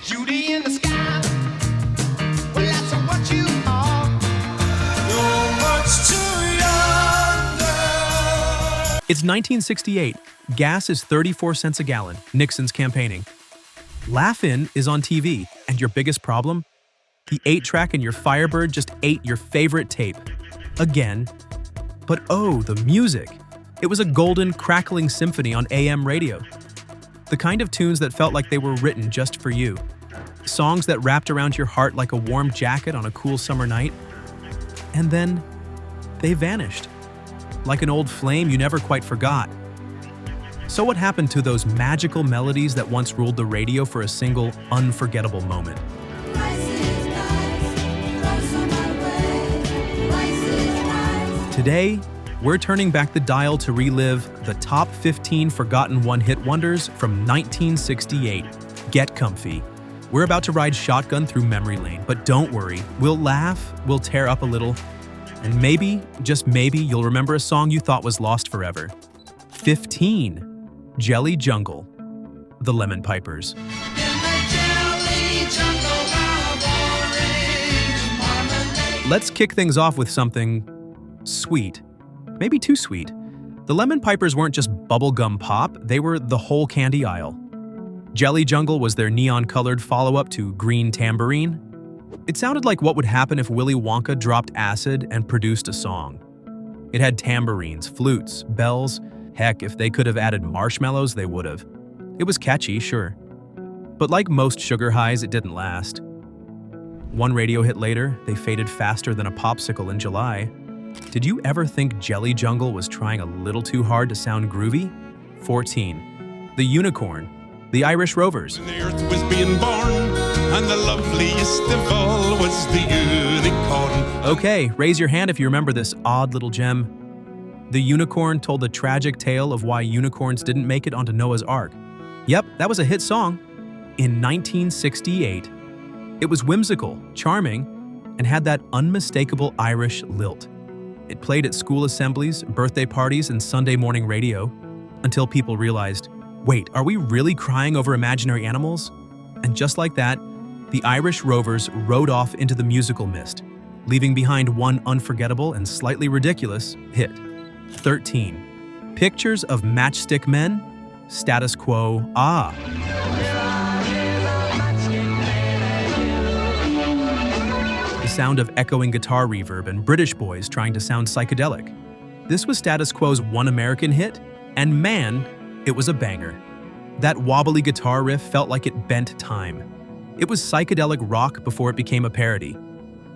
Judy in the sky. Well, that's what you are. You're much too young, girl. It's 1968. Gas is 34 cents a gallon. Nixon's campaigning. Laugh-In is on TV, and your biggest problem? The 8-track in your Firebird just ate your favorite tape. Again. But oh, the music. It was a golden, crackling symphony on AM radio. The kind of tunes that felt like they were written just for you. Songs that wrapped around your heart like a warm jacket on a cool summer night. And then, they vanished. Like an old flame you never quite forgot. So what happened to those magical melodies that once ruled the radio for a single, unforgettable moment? Today, we're turning back the dial to relive the top 15 forgotten one-hit wonders from 1968. Get comfy. We're about to ride shotgun through memory lane, but don't worry, we'll laugh, we'll tear up a little, and maybe, just maybe, you'll remember a song you thought was lost forever. 15. Jelly Jungle, the Lemon Pipers. Let's kick things off with something sweet. Maybe too sweet. The Lemon Pipers weren't just bubblegum pop, they were the whole candy aisle. Jelly Jungle was their neon-colored follow-up to Green Tambourine. It sounded like what would happen if Willy Wonka dropped acid and produced a song. It had tambourines, flutes, bells. Heck, if they could have added marshmallows, they would have. It was catchy, sure. But like most sugar highs, it didn't last. One radio hit later, they faded faster than a popsicle in July. Did you ever think Jelly Jungle was trying a little too hard to sound groovy? 14. The Unicorn, the Irish Rovers. When the earth was being born, and the loveliest of all was the unicorn. Okay, raise your hand if you remember this odd little gem. The Unicorn told the tragic tale of why unicorns didn't make it onto Noah's Ark. Yep, that was a hit song. In 1968, it was whimsical, charming, and had that unmistakable Irish lilt. It played at school assemblies, birthday parties, and Sunday morning radio, until people realized, wait, are we really crying over imaginary animals? And just like that, the Irish Rovers rode off into the musical mist, leaving behind one unforgettable and slightly ridiculous hit. 13. Pictures of Matchstick Men, Status Quo, Ah. The sound of echoing guitar reverb and British boys trying to sound psychedelic. This was Status Quo's one American hit, and man, it was a banger. That wobbly guitar riff felt like it bent time. It was psychedelic rock before it became a parody.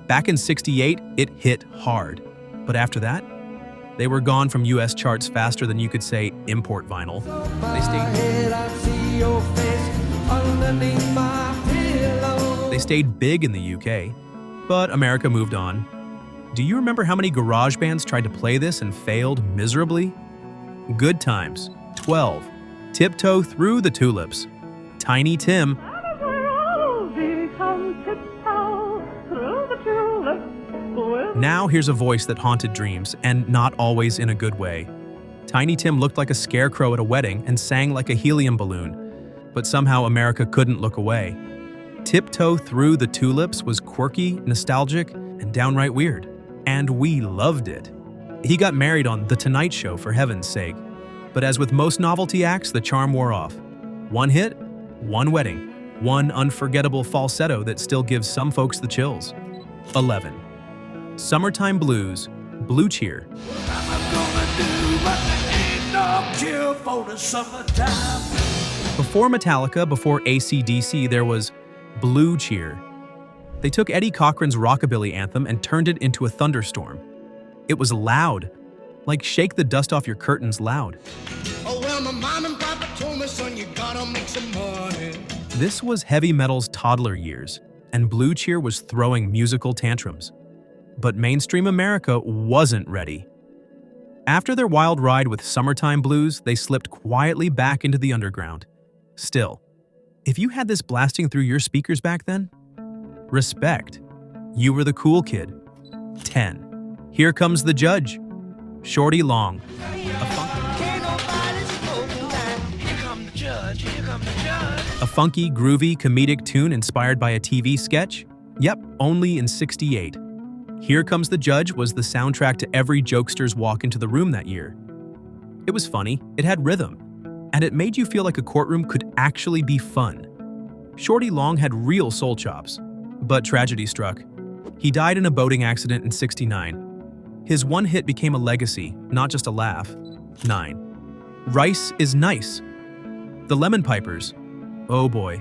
Back in '68, it hit hard. But after that, they were gone from US charts faster than you could say import vinyl. They stayed big in the UK, but America moved on. Do you remember how many garage bands tried to play this and failed miserably? Good times. 12. Tiptoe Thru the Tulips. Tiny Tim. Now here's a voice that haunted dreams, and not always in a good way. Tiny Tim looked like a scarecrow at a wedding and sang like a helium balloon, but somehow America couldn't look away. Tiptoe Thru the Tulips was quirky, nostalgic, and downright weird. And we loved it. He got married on The Tonight Show, for heaven's sake. But as with most novelty acts, the charm wore off. One hit, one wedding, one unforgettable falsetto that still gives some folks the chills. 11. Summertime Blues, Blue Cheer. Before Metallica, before AC/DC, there was Blue Cheer. They took Eddie Cochran's rockabilly anthem and turned it into a thunderstorm. It was loud, like Shake the Dust Off Your Curtains loud. Oh, well, my mom and papa told me, son, you gotta make some money. This was heavy metal's toddler years, and Blue Cheer was throwing musical tantrums. But mainstream America wasn't ready. After their wild ride with Summertime Blues, they slipped quietly back into the underground. Still, if you had this blasting through your speakers back then, respect. You were the cool kid. 10. Here Comes the Judge. Shorty Long. A funky, groovy, comedic tune inspired by a TV sketch? Yep, only in '68. Here Comes the Judge was the soundtrack to every jokester's walk into the room that year. It was funny, it had rhythm, and it made you feel like a courtroom could actually be fun. Shorty Long had real soul chops, but tragedy struck. He died in a boating accident in '69. His one hit became a legacy, not just a laugh. 9. Rice is Nice. The Lemon Pipers. Oh boy.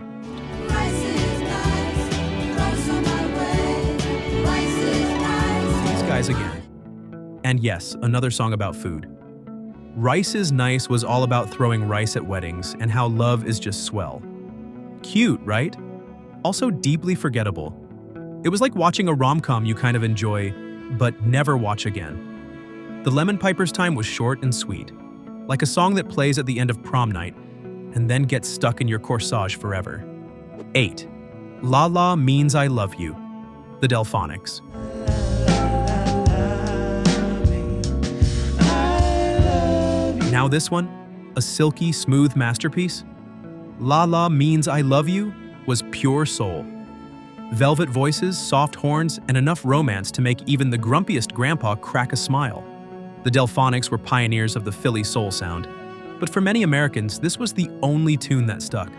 Rice is nice, rice on my way. Rice is nice. These guys again. And yes, another song about food. Rice is Nice was all about throwing rice at weddings and how love is just swell. Cute, right? Also deeply forgettable. It was like watching a rom-com you kind of enjoy, but never watch again. The Lemon Pipers' time was short and sweet, like a song that plays at the end of prom night and then gets stuck in your corsage forever. 8. La La Means I Love You. The Delfonics. Now this one, a silky, smooth masterpiece. La La Means I Love You was pure soul. Velvet voices, soft horns, and enough romance to make even the grumpiest grandpa crack a smile. The Delfonics were pioneers of the Philly soul sound, but for many Americans, this was the only tune that stuck.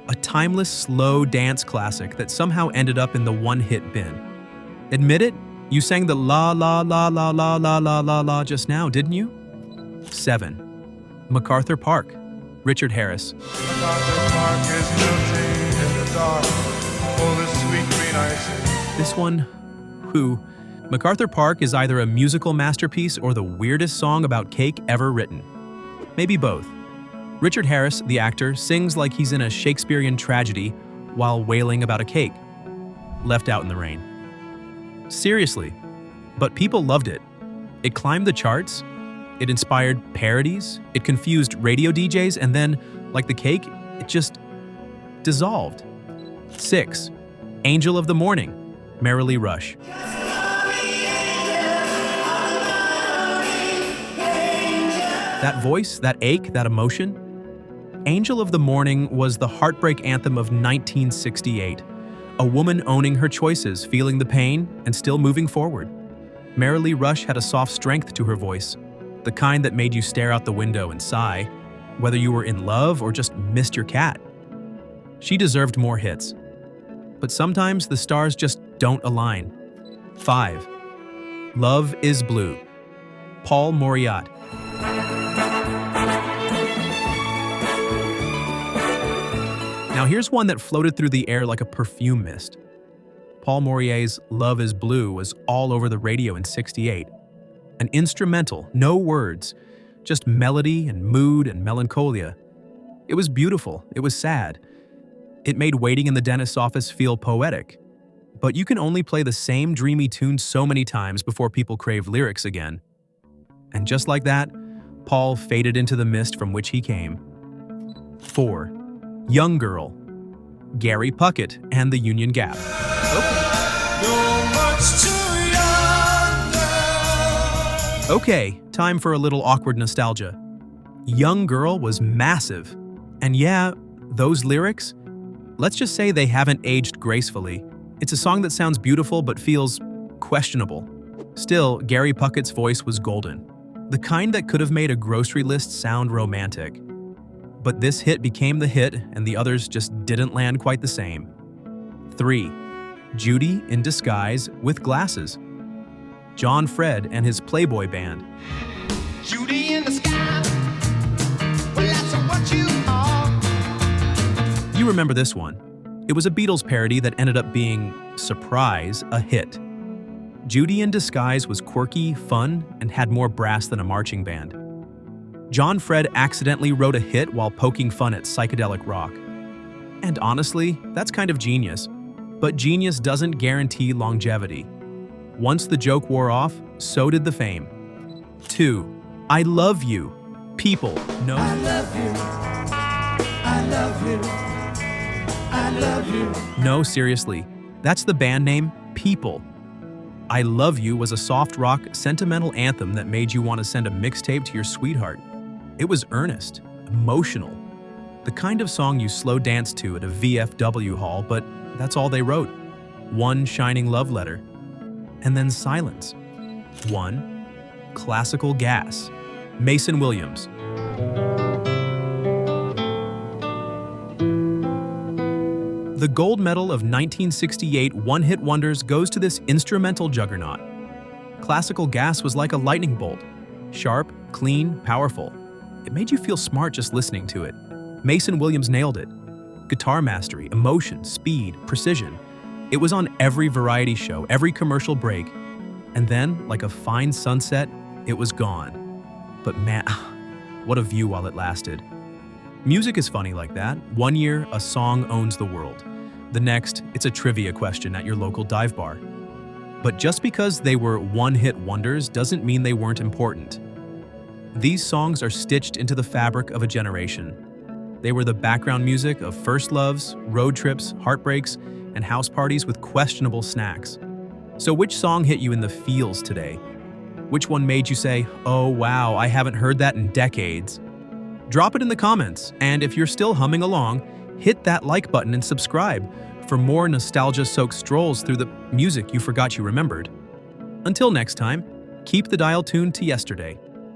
A timeless, slow dance classic that somehow ended up in the one-hit bin. Admit it, you sang the la la la la la la la la la just now, didn't you? 7. MacArthur Park. Richard Harris. MacArthur Park is guilty in the dark, full of sweet green ice. This one, MacArthur Park is either a musical masterpiece or the weirdest song about cake ever written. Maybe both. Richard Harris, the actor, sings like he's in a Shakespearean tragedy while wailing about a cake. Left out in the rain. Seriously, but people loved it. It climbed the charts, it inspired parodies, it confused radio DJs, and then, like the cake, it just dissolved. 6. Angel of the Morning. Merrily Rush. That voice, that ache, that emotion. Angel of the Morning was the heartbreak anthem of 1968. A woman owning her choices, feeling the pain, and still moving forward. Merrily Rush had a soft strength to her voice, the kind that made you stare out the window and sigh, whether you were in love or just missed your cat. She deserved more hits. But sometimes the stars just don't align. 5. Love is Blue. Paul Moriat. Now here's one that floated through the air like a perfume mist. Paul Moriat's Love is Blue was all over the radio in '68. An instrumental, no words, just melody and mood and melancholia. It was beautiful, it was sad. It made waiting in the dentist's office feel poetic. But you can only play the same dreamy tune so many times before people crave lyrics again. And just like that, Paul faded into the mist from which he came. 4. Young Girl. Gary Puckett and the Union Gap. Okay, time for a little awkward nostalgia. Young Girl was massive. And yeah, those lyrics, let's just say they haven't aged gracefully. It's a song that sounds beautiful but feels questionable. Still, Gary Puckett's voice was golden. The kind that could have made a grocery list sound romantic. But this hit became the hit, and the others just didn't land quite the same. 3. Judy in Disguise with Glasses. John Fred and his Playboy Band. Judy in the sky. Well, that's what you are. You remember this one. It was a Beatles parody that ended up being, surprise, a hit. Judy in Disguise was quirky, fun, and had more brass than a marching band. John Fred accidentally wrote a hit while poking fun at psychedelic rock. And honestly, that's kind of genius. But genius doesn't guarantee longevity. Once the joke wore off, so did the fame. 2. I Love You. People. No. I love you. I love you. I love you. No, seriously. That's the band name, People. I Love You was a soft rock, sentimental anthem that made you want to send a mixtape to your sweetheart. It was earnest, emotional. The kind of song you slow dance to at a VFW hall, but that's all they wrote. One shining love letter. And then silence. One classical gas. Mason Williams. The gold medal of 1968 one-hit wonders goes to this instrumental juggernaut. Classical gas was like a lightning bolt. Sharp, clean, powerful. It made you feel smart just listening to it. Mason Williams nailed it. Guitar mastery, emotion, speed, precision. It was on every variety show, every commercial break. And then, like a fine sunset, it was gone. But man, what a view while it lasted. Music is funny like that. One year, a song owns the world. The next, it's a trivia question at your local dive bar. But just because they were one-hit wonders doesn't mean they weren't important. These songs are stitched into the fabric of a generation. They were the background music of first loves, road trips, heartbreaks, and house parties with questionable snacks. So which song hit you in the feels today? Which one made you say, "Oh wow, I haven't heard that in decades"? Drop it in the comments, and if you're still humming along, hit that like button and subscribe for more nostalgia-soaked strolls through the music you forgot you remembered. Until next time, keep the dial tuned to yesterday.